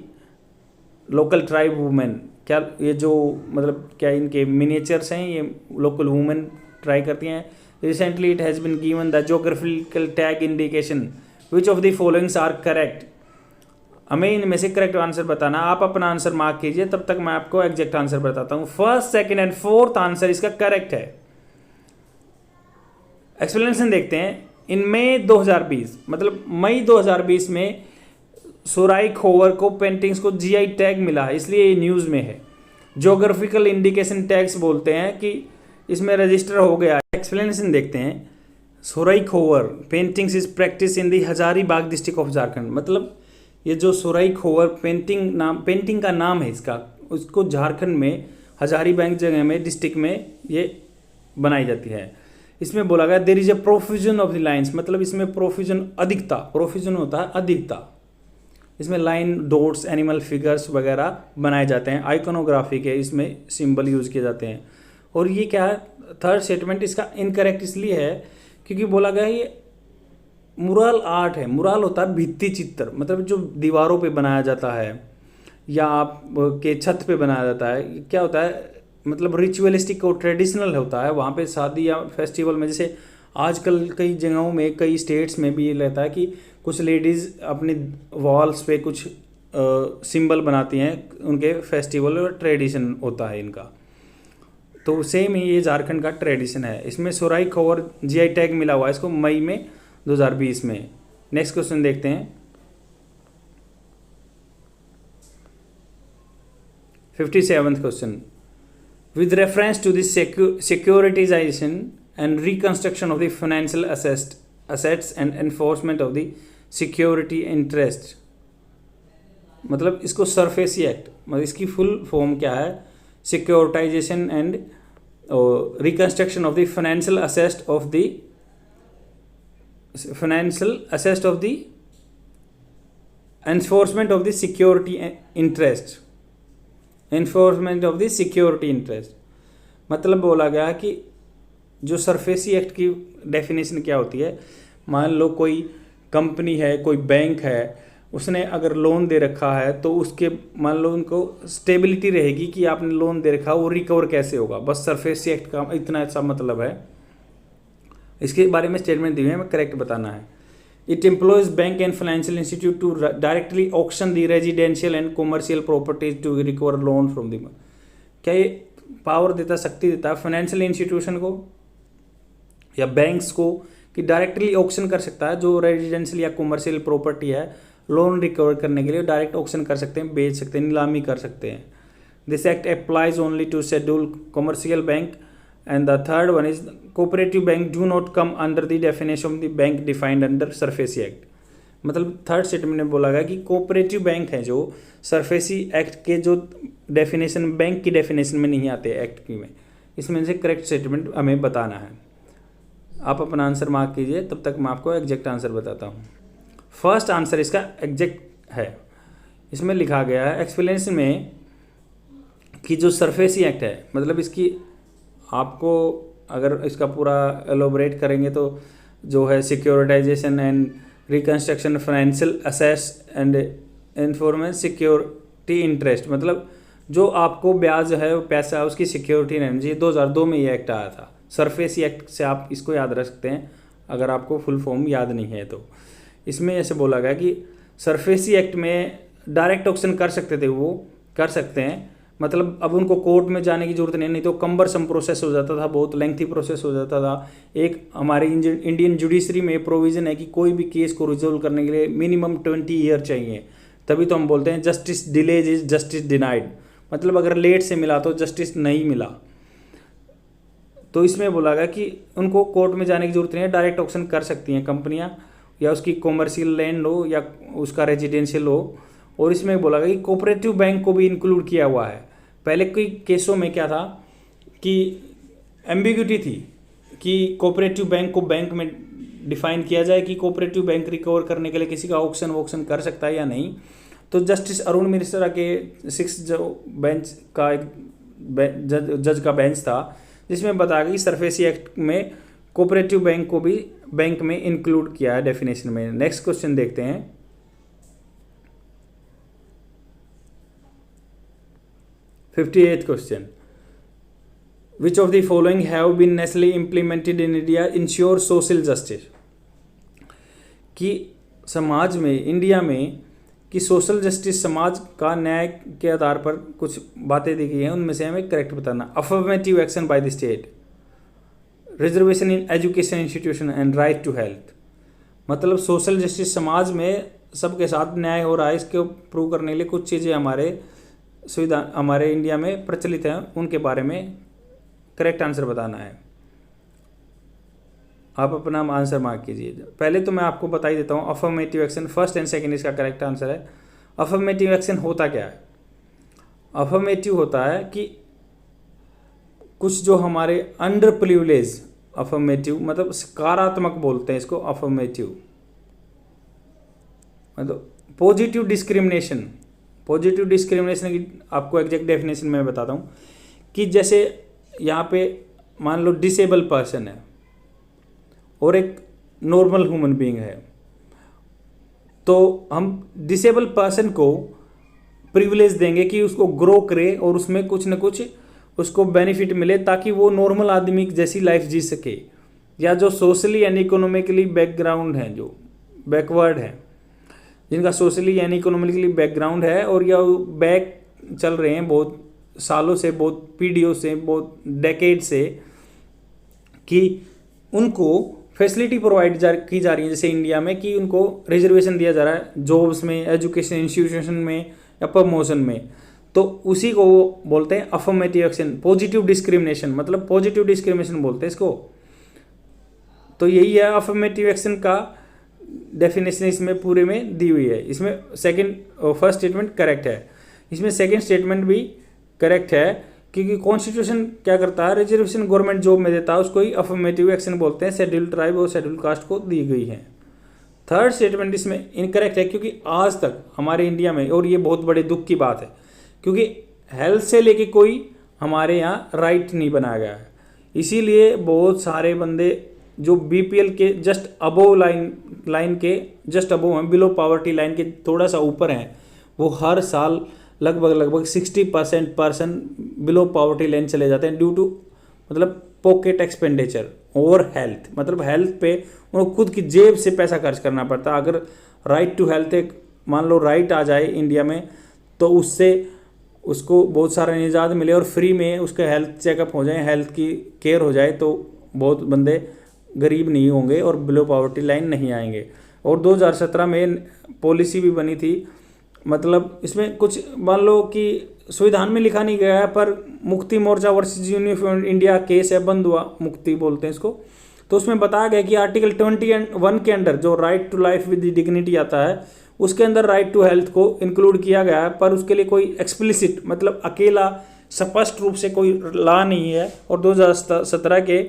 local tribe women, क्या ये जो मतलब क्या इनके मिनिएचर्स हैं ये लोकल वुमेन ट्राई करती हैं। Recently it has been given the geographical tag indication, which of the followings are correct. हमें इनमें से करेक्ट आंसर बताना। आप अपना आंसर मार्क कीजिए, तब तक मैं आपको एग्जैक्ट आंसर बताता हूँ। First, second and fourth answer इसका करेक्ट है। एक्सप्लेनेशन देखते हैं। इन मई 2020, मतलब मई 2020 में सोराई खोवर को पेंटिंग्स को जीआई टैग मिला है, इसलिए ये न्यूज़ में है। जोग्राफिकल इंडिकेशन टैग्स बोलते हैं कि इसमें रजिस्टर हो गया है। एक्सप्लेनेशन देखते हैं। Sohrai Khovar paintings is practice in the Hazaribagh district of Jharkhand, मतलब ये जो सोराई खोवर पेंटिंग का नाम है इसका, उसको झारखंड में हजारीबाग जगह में डिस्ट्रिक्ट में ये बनाई जाती है। इसमें बोला गया there is a profusion of the lines, मतलब इसमें प्रोफिजन अधिकता, प्रोफिजन होता है अधिकता, इसमें लाइन, डॉट्स, एनिमल फिगर्स वगैरह बनाए जाते हैं। आइकोनोग्राफी के इसमें सिंबल यूज किए जाते हैं। और ये क्या है, थर्ड स्टेटमेंट इसका इनकरेक्ट इसलिए है क्योंकि बोला गया ये मुराल आर्ट है। मुराल होता है भित्ति चित्र, मतलब जो दीवारों पे बनाया जाता है या आप के छत पे बनाया जाता है। क्या होता है, मतलब रिचुअलिस्टिक और ट्रेडिशनल होता है। वहाँ पे शादी या फेस्टिवल में, जैसे आजकल कई जगहों में, कई स्टेट्स में भी ये रहता है कि कुछ लेडीज़ अपने वॉल्स पे कुछ सिंबल बनाती हैं, उनके फेस्टिवल और ट्रेडिशन होता है इनका। तो सेम ही ये झारखंड का ट्रेडिशन है। इसमें सोराई खोवर जीआई टैग मिला हुआ है इसको मई में 2020 में। नेक्स्ट क्वेश्चन देखते हैं। 57th question. With reference to the securitization and reconstruction of the financial assets and enforcement of the security interest, मतलब इसको सरफेसी एक्ट, मतलब इसकी फुल फॉर्म क्या है? Securitisation and reconstruction of the financial assets of the enforcement of the security interest, enforcement of the security interest. मतलब बोला गया कि जो सरफेसी एक्ट की डेफिनेशन क्या होती है, मान लो कोई कंपनी है, कोई बैंक है, उसने अगर लोन दे रखा है तो उसके मान लो उनको स्टेबिलिटी रहेगी कि आपने लोन दे रखा, वो रिकवर कैसे होगा। बस सरफेसी एक्ट का इतना अच्छा मतलब है। इसके बारे में स्टेटमेंट दी हुई है, करेक्ट बताना है। It employs bank and financial institute to directly auction the residential and commercial properties to recover loan from the. क्या ये पावर देता, शक्ति देता है फाइनेंशियल इंस्टीट्यूशन को या बैंक्स को कि डायरेक्टली ऑक्शन कर सकता है, जो रेजिडेंशियल या कॉमर्शियल प्रॉपर्टी है लोन रिकवर करने के लिए डायरेक्ट ऑक्शन कर सकते हैं, बेच सकते हैं, नीलामी कर सकते हैं। This act applies only to schedule commercial bank and the third one is cooperative bank do not come under the definition of the bank defined under SARFAESI act. मतलब थर्ड स्टेटमेंट में बोला गया कि कोऑपरेटिव बैंक है जो SARFAESI act के जो definition, bank की डेफिनेशन में नहीं आते एक्ट की में। इसमें से करेक्ट स्टेटमेंट हमें बताना है। आप अपना आंसर मार्क कीजिए, तब तक मैं आपको एग्जैक्ट आंसर बताता हूँ। फर्स्ट आंसर इसका एग्जैक्ट है। इसमें लिखा गया है एक्सप्लेनेशन में कि जो सरफेसी एक्ट है, मतलब इसकी आपको अगर इसका पूरा एलोबरेट करेंगे तो जो है securitisation and reconstruction financial assets and enforcement security interest, मतलब जो आपको ब्याज है वो पैसा उसकी सिक्योरिटी रहनी चाहिए। 2002 में ये एक्ट आया था। सरफेसी एक्ट से आप इसको याद रख सकते हैं अगर आपको फुल फॉर्म याद नहीं है तो। इसमें ऐसे बोला गया कि सरफेसी एक्ट में डायरेक्ट ऑक्शन कर सकते थे, वो कर सकते हैं, मतलब अब उनको कोर्ट में जाने की जरूरत नहीं तो कम्बरसम प्रोसेस हो जाता था, बहुत लेंथी प्रोसेस हो जाता था। एक हमारे इंडियन जुडिशरी में प्रोविज़न है कि कोई भी केस को रिजोल्व करने के लिए मिनिमम 20 ईयर चाहिए, तभी तो हम बोलते हैं justice delays is justice denied, मतलब अगर लेट से मिला तो जस्टिस नहीं मिला। तो इसमें बोला गया कि उनको कोर्ट में जाने की जरूरत नहीं है, डायरेक्ट ऑक्शन कर सकती हैं कंपनियां, या उसकी कॉमर्शियल लैंड हो या उसका रेजिडेंशियल हो। और इसमें बोला गया कि कोऑपरेटिव बैंक को भी इंक्लूड किया हुआ है। पहले कई केसों में क्या था कि एम्बिग्यूटी थी कि कोऑपरेटिव बैंक को बैंक में डिफाइन किया जाए कि कोऑपरेटिव बैंक रिकवर करने के लिए किसी का ऑक्शन कर सकता है या नहीं। तो जस्टिस अरुण मिश्रा के 6 जो बेंच का एक जज का बेंच था, जिसमें बताया गया कि सरफेसी एक्ट में कोऑपरेटिव बैंक को भी बैंक में इंक्लूड किया है डेफिनेशन में। नेक्स्ट क्वेश्चन देखते हैं। 58th question, which of the following have been nationally implemented in India ensure social justice, कि समाज में, इंडिया में कि सोशल जस्टिस, समाज का न्याय के आधार पर कुछ बातें दी गई हैं, उनमें से हमें करेक्ट बताना। Affirmative action by the state, reservation in education institution and right to health, मतलब सोशल जस्टिस, समाज में सबके साथ न्याय हो रहा है, इसको प्रूव करने के लिए कुछ चीज़ें हमारे इंडिया में प्रचलित हैं, उनके बारे में करेक्ट आंसर बताना है। आप अपना आंसर मार्क कीजिए। पहले तो मैं आपको बता ही देता हूँ, affirmative action first and second इसका करेक्ट आंसर है। अफर्मेटिव एक्शन होता क्या है? अफर्मेटिव होता है कि कुछ जो हमारे अंडर प्रिविलेज, अफर्मेटिव मतलब सकारात्मक बोलते हैं इसको, अफर्मेटिव मतलब पॉजिटिव डिस्क्रिमिनेशन। पॉजिटिव डिस्क्रिमिनेशन की आपको एग्जैक्ट डेफिनेशन मैं बताता हूँ कि जैसे यहाँ पे मान लो डिसेबल पर्सन है और एक नॉर्मल ह्यूमन बीइंग है, तो हम डिसेबल पर्सन को प्रिविलेज देंगे कि उसको ग्रो करे और उसमें कुछ न कुछ उसको बेनिफिट मिले ताकि वो नॉर्मल आदमी जैसी लाइफ जी सके। या जो सोशली एंड इकोनॉमिकली बैकग्राउंड है, जो बैकवर्ड है, जिनका सोशली एंड इकोनॉमिकली बैकग्राउंड है और या बैक चल रहे हैं बहुत सालों से, बहुत पीढ़ियों से, बहुत डेकेड से, कि उनको फैसिलिटी प्रोवाइड की जा रही है, जैसे इंडिया में कि उनको रिजर्वेशन दिया जा रहा है जॉब्स में, एजुकेशन इंस्टीट्यूशन में या प्रमोशन में। तो उसी को वो बोलते हैं अफर्मेटिव एक्शन, पॉजिटिव डिस्क्रिमिनेशन, मतलब पॉजिटिव डिस्क्रिमिनेशन बोलते हैं इसको। तो यही है अफर्मेटिव एक्शन का डेफिनेशन इसमें पूरे में दी हुई है। इसमें फर्स्ट स्टेटमेंट करेक्ट है, इसमें सेकंड स्टेटमेंट भी करेक्ट है, क्योंकि कॉन्स्टिट्यूशन क्या करता है, रिजर्वेशन गवर्नमेंट जॉब में देता है, उसको ही अफर्मेटिव एक्शन बोलते हैं, शेड्यूल ट्राइब और शेड्यूल कास्ट को दी गई है। थर्ड स्टेटमेंट इसमें इनकरेक्ट है, क्योंकि आज तक हमारे इंडिया में, और ये बहुत बड़े दुख की बात है, क्योंकि हेल्थ से लेके कोई हमारे यहाँ राइट नहीं बनाया गया है। इसीलिए बहुत सारे बंदे जो बीपीएल के जस्ट अबोव लाइन के जस्ट अबोव हैं, बिलो पॉवर्टी लाइन के थोड़ा सा ऊपर हैं, वो हर साल लगभग 60% पर्सन बिलो पॉवर्टी लाइन चले जाते हैं ड्यू टू मतलब पॉकेट एक्सपेंडिचर और हेल्थ, मतलब हेल्थ पे उनको खुद की जेब से पैसा खर्च करना पड़ता है। अगर राइट टू हेल्थ एक मान लो राइट आ जाए इंडिया में, तो उससे उसको बहुत सारा निजात मिले और फ्री में उसका हेल्थ चेकअप हो जाए, हेल्थ की केयर हो जाए, तो बहुत बंदे गरीब नहीं होंगे और बिलो पॉवर्टी लाइन नहीं आएंगे। और 2017 में पॉलिसी भी बनी थी, मतलब इसमें कुछ मान लो कि संविधान में लिखा नहीं गया है, पर Mukti Morcha versus uniform India case है, बंद हुआ, मुक्ति बोलते हैं इसको, तो उसमें बताया गया कि आर्टिकल 21 के अंदर जो right to life with dignity आता है, उसके अंदर राइट टू हेल्थ को इंक्लूड किया गया है, पर उसके लिए कोई एक्सप्लिसिट मतलब अकेला स्पष्ट रूप से कोई लॉ नहीं है। और 2017 के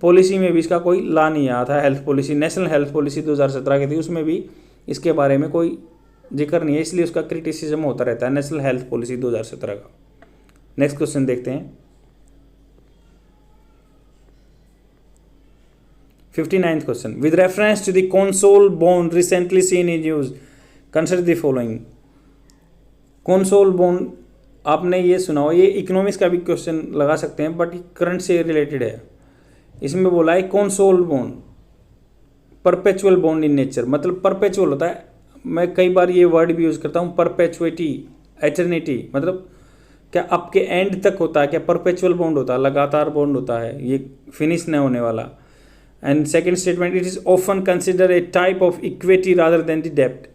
पॉलिसी में भी इसका कोई लॉ नहीं आया था, health policy, national health policy 2017 की थी, उसमें भी इसके बारे में कोई जिक्र नहीं है, इसलिए उसका क्रिटिसिज्म होता रहता है, नेशनल हेल्थ पॉलिसी 2017 का। नेक्स्ट क्वेश्चन देखते हैं, 59th question, with reference to the consol bond recently seen in news consider the following. Consol bond आपने ये सुना हो, ये इकोनॉमिक्स का भी क्वेश्चन लगा सकते हैं, बट करंट से रिलेटेड है। इसमें बोला है console bond perpetual bond in nature, मतलब परपेचुअल होता है, मैं कई बार ये वर्ड भी यूज़ करता हूँ, परपेचुइटी, एटर्निटी, मतलब क्या आपके एंड तक होता है, क्या परपेचुअल बॉन्ड होता है, लगातार बॉन्ड होता है, ये फिनिश नहीं होने वाला। And second statement, it is often consider a type of equity rather than the डेप्ट।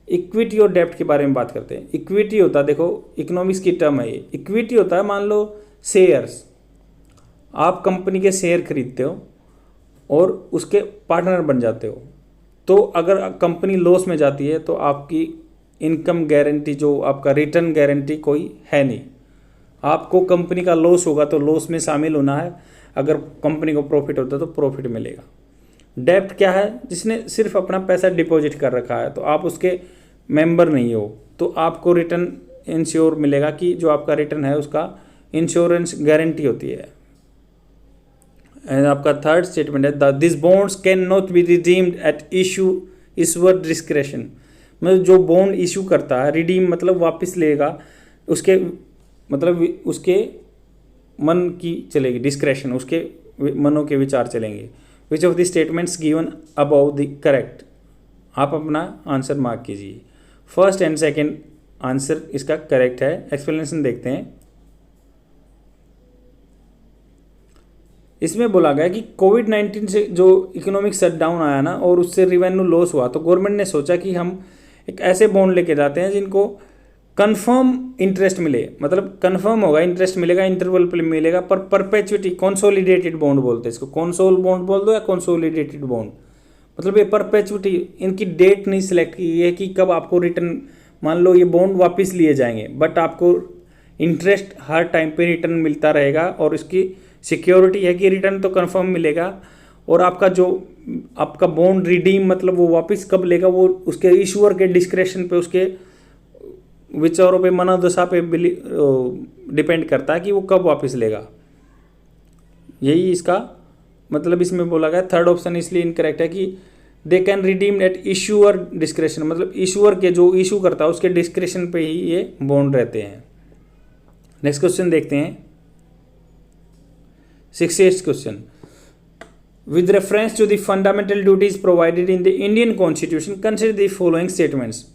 इक्विटी और डेप्ट के बारे में बात करते हैं। इक्विटी होता है, देखो इकोनॉमिक्स की टर्म है ये, इक्विटी होता है मान लो शेयर्स, आप कंपनी के शेयर खरीदते हो और उसके पार्टनर बन जाते हो, तो अगर कंपनी लॉस में जाती है तो आपकी इनकम गारंटी, जो आपका रिटर्न गारंटी कोई है नहीं। आपको कंपनी का लॉस होगा तो लॉस में शामिल होना है, अगर कंपनी को प्रॉफिट होता है तो प्रॉफिट मिलेगा। डेप्ट क्या है, जिसने सिर्फ अपना पैसा डिपॉजिट कर रखा है, तो आप उसके मेंबर नहीं हो, तो आपको रिटर्न इंश्योर मिलेगा कि जो आपका रिटर्न है उसका इंश्योरेंस गारंटी होती है। एंड आपका थर्ड स्टेटमेंट है, this bonds can not be redeemed eight issuer discretion, मतलब जो बॉन्ड इशू करता है, रिडीम मतलब वापस लेगा, उसके मतलब उसके मन की चलेगी, डिस्क्रेशन उसके मनों के विचार चलेंगे। विच of the statements given about the correct, आप अपना आंसर मार्क कीजिए। फर्स्ट एंड सेकेंड आंसर इसका करेक्ट है। एक्सप्लेनेशन देखते हैं। इसमें बोला गया कि कोविड-19 से जो इकोनॉमिक शटडाउन आया ना, और उससे रिवेन्यू लॉस हुआ, तो गवर्नमेंट ने सोचा कि हम एक ऐसे बॉन्ड लेके जाते हैं जिनको कंफर्म इंटरेस्ट मिले, मतलब कंफर्म होगा, इंटरेस्ट मिलेगा, इंटरवल पे मिलेगा, पर परपेचुइटी, कंसोलिडेटेड बॉन्ड बोलते हैं इसको, कंसोल बॉन्ड बोल दो या कंसोलिडेटेड बॉन्ड, मतलब ये परपेचुइटी, इनकी डेट नहीं सिलेक्ट की है कि कब आपको रिटर्न, मान लो ये बॉन्ड वापस लिए जाएंगे, बट आपको इंटरेस्ट हर टाइम पे रिटर्न मिलता रहेगा, और इसकी सिक्योरिटी है कि रिटर्न तो कंफर्म मिलेगा, और आपका जो आपका बॉन्ड रिडीम मतलब वो वापस कब लेगा, वो उसके इशूअर के डिस्क्रेशन पे, उसके विचारों पे, मनोदशा पे डिपेंड करता है कि वो कब वापस लेगा। यही इसका मतलब इसमें बोला गया। थर्ड ऑप्शन इसलिए इनकरेक्ट है कि they can redeem at issuer discretion, मतलब इशूअर के जो इशू करता है उसके डिस्क्रेशन पे ही ये बॉन्ड रहते हैं। नेक्स्ट क्वेश्चन देखते हैं, 68th question, with reference to the fundamental duties provided in the Indian constitution consider the following statements.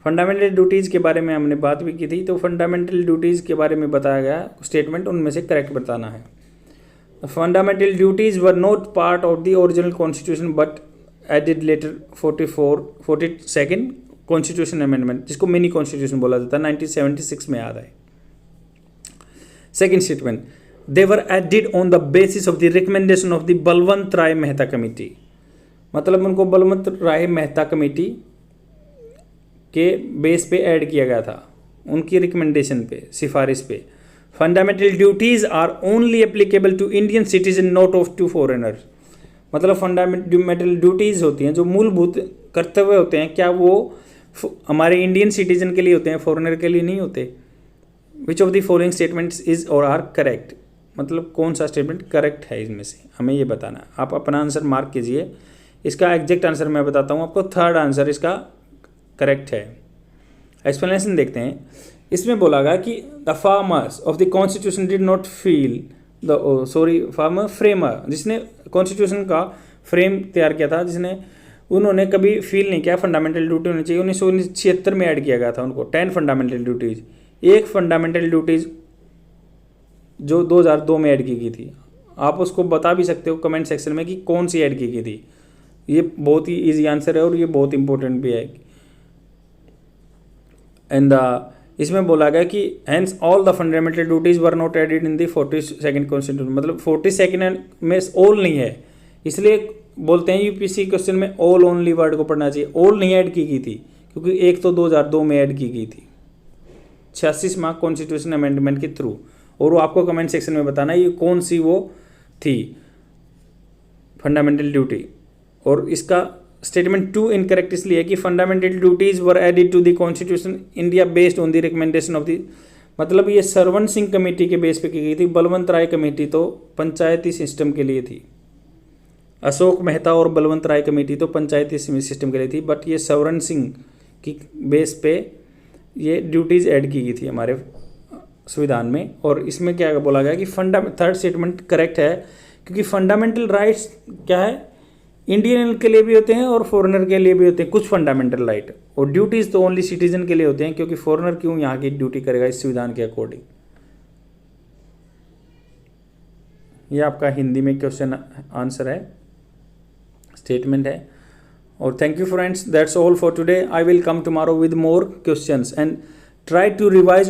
Fundamental duties के बारे में हमने बात भी की थी, तो फंडामेंटल ड्यूटीज़ के बारे में बताया गया स्टेटमेंट, उनमें से करेक्ट बताना है। Fundamental duties were not part of the original constitution but added later 42 constitution amendment, जिसको मिनी कॉन्स्टिट्यूशन बोला जाता है, 1976 में याद आए। Second statement, they were added on the basis of the recommendation of the Balwant Rai Mehta committee, मतलब उनको बलवंत राय मेहता कमेटी के बेस पे ऐड किया गया था, उनकी रिकमेंडेशन पे, सिफारिश पे। Fundamental duties are only applicable to Indian citizen not of to foreigner, मतलब फंडामेंटल ड्यूटीज होती हैं, जो मूलभूत कर्तव्य होते हैं, क्या वो हमारे इंडियन सिटीजन के लिए होते हैं, फॉरेनर के लिए नहीं होते। विच of the following statements is और आर करेक्ट, मतलब कौन सा स्टेटमेंट करेक्ट है इसमें से, हमें ये बताना है। आप अपना आंसर मार्क कीजिए। इसका एग्जैक्ट आंसर मैं बताता हूँ आपको, थर्ड आंसर इसका करेक्ट है। एक्सप्लेनेशन देखते हैं। इसमें बोला गया कि the farmers of the constitution did not feel the farmer framer, जिसने कॉन्स्टिट्यूशन का फ्रेम तैयार किया था, उन्होंने कभी फील नहीं किया फंडामेंटल ड्यूटी होनी चाहिए। 1976 में ऐड किया गया था उनको 10 फंडामेंटल ड्यूटीज। एक फंडामेंटल ड्यूटीज जो 2002 में ऐड की गई थी, आप उसको बता भी सकते हो कमेंट सेक्शन में कि कौन सी ऐड की गई थी। ये बहुत ही इजी आंसर है और ये बहुत इंपॉर्टेंट भी है। एंड इसमें बोला गया कि hence all the fundamental duties were not added in the 42nd constitution, मतलब 42nd में ऑल नहीं है, इसलिए बोलते हैं यूपीएससी क्वेश्चन में ऑल ओनली वर्ड को पढ़ना चाहिए। ऑल नहीं ऐड की गई थी क्योंकि एक तो 2002 में ऐड की गई थी 86वां कॉन्स्टिट्यूशन अमेंडमेंट के थ्रू, और वो आपको कमेंट सेक्शन में बताना है ये कौन सी वो थी फंडामेंटल ड्यूटी। और इसका स्टेटमेंट 2 इनकरेक्ट इसलिए है कि fundamental duties were added to the constitution India based on the recommendation of the, मतलब ये सरवण सिंह कमेटी के बेस पे की गई थी। बलवंत राय कमेटी तो पंचायती सिस्टम के लिए थी, अशोक मेहता और बलवंत राय कमेटी तो पंचायती सिस्टम के लिए थी, बट ये सरवण सिंह की बेस पे ये ड्यूटीज़ ऐड की गई थी हमारे संविधान में। और इसमें क्या बोला गया कि थर्ड स्टेटमेंट करेक्ट है, क्योंकि फंडामेंटल राइट्स क्या है, इंडियन के लिए भी होते हैं और फॉरेनर के लिए भी होते हैं कुछ फंडामेंटल राइट, और ड्यूटीज़ तो ओनली सिटीजन के लिए होते हैं, क्योंकि फॉरेनर क्यों यहाँ की ड्यूटी करेगा इस संविधान के अकॉर्डिंग। ये आपका हिंदी में क्वेश्चन आंसर है, स्टेटमेंट है। और thank you friends, that's all for today. I will come tomorrow with more questions and try to revise